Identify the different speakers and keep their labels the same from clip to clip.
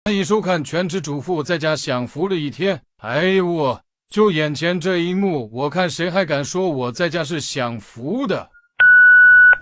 Speaker 1: 欢迎收看《全职主妇在家享福的一天》。哎呦，就眼前这一幕，我看谁还敢说我在家是享福的？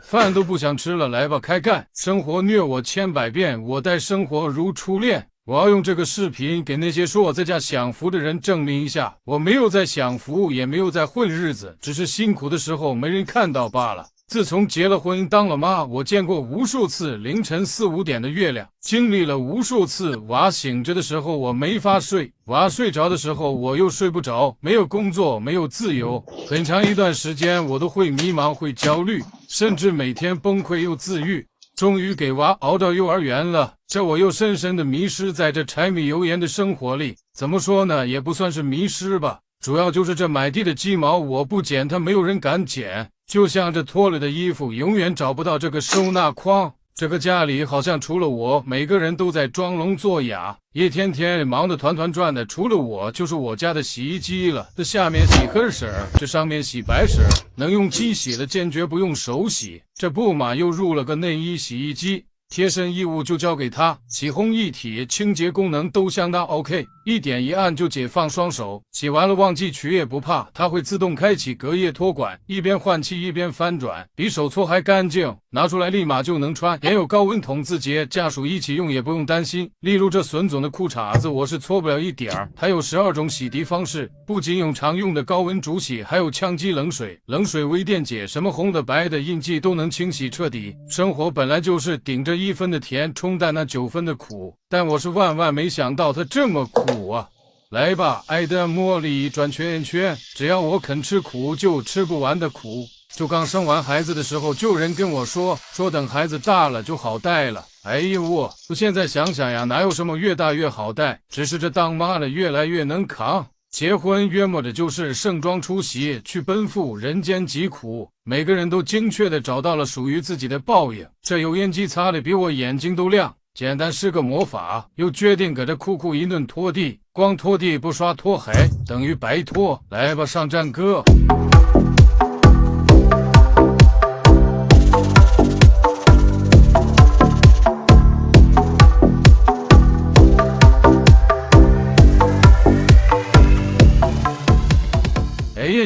Speaker 1: 饭都不想吃了，来吧，开干！生活虐我千百遍，我待生活如初恋。我要用这个视频给那些说我在家享福的人证明一下，我没有在享福，也没有在混日子，只是辛苦的时候没人看到罢了。自从结了婚当了妈，我见过无数次凌晨4、5点的月亮，经历了无数次娃醒着的时候我没法睡，娃睡着的时候我又睡不着，没有工作，没有自由，很长一段时间我都会迷茫，会焦虑，甚至每天崩溃又自愈。终于给娃熬到幼儿园了，这我又深深的迷失在这柴米油盐的生活里。怎么说呢，也不算是迷失吧，主要就是这买地的鸡毛我不剪，它没有人敢剪。就像这脱了的衣服永远找不到这个收纳筐，这个家里好像除了我，每个人都在装聋作哑，一天天忙得团团转的，除了我就是我家的洗衣机了。这下面洗黑色，这上面洗白色，能用机洗的坚决不用手洗。这不嘛又入了个内衣洗衣机，贴身衣物就交给他，洗烘一体，清洁功能都相当 OK， 一点一按就解放双手，洗完了忘记取也不怕，它会自动开启隔夜托管，一边换气一边翻转，比手搓还干净，拿出来立马就能穿，也有高温筒自洁，家属一起用也不用担心。例如这孙总的裤衩子我是搓不了一点儿，它有12种洗涤方式，不仅有常用的高温煮洗，还有羟基冷水、冷水微电解，什么红的白的印记都能清洗彻底。生活本来就是顶着1分的甜冲淡那9分的苦，但我是万万没想到它这么苦啊！来吧，爱的茉莉转圈圈，只要我肯吃苦，就吃不完的苦。就刚生完孩子的时候，就有人跟我说等孩子大了就好带了。哎呦我现在想想呀，哪有什么越大越好带，只是这当妈的越来越能扛。结婚约莫的就是盛装出席，去奔赴人间疾苦，每个人都精确地找到了属于自己的报应。这油烟机擦得比我眼睛都亮，简单是个魔法，又决定搁这酷一顿拖地，光拖地不刷拖海等于白拖。来吧，上战歌。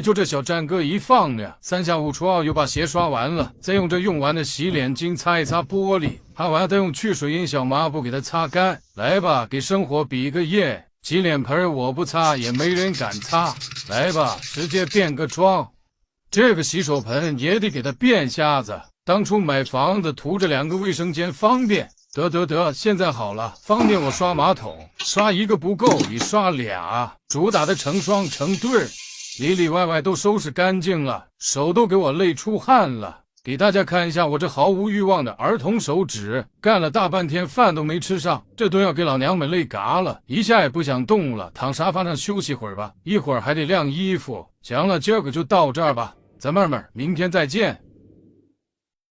Speaker 1: 就这小战歌一放呢，3下5除2又把鞋刷完了，再用这用完的洗脸巾擦一擦玻璃，擦完再用去水银小抹布给它擦干。来吧，给生活比个耶！洗脸盆我不擦也没人敢擦。来吧，直接变个装。这个洗手盆也得给它变瞎子，当初买房子图着2个卫生间方便，得，现在好了，方便我刷马桶，刷一个不够，你刷俩，主打的成双成对儿。里外都收拾干净了，手都给我累出汗了。给大家看一下我这毫无欲望的儿童手指，干了大半天饭都没吃上，这都要给老娘们累嘎了，一下也不想动了，躺沙发上休息会儿吧，一会儿还得晾衣服。行了，今儿个就到这儿吧，咱们明天再见。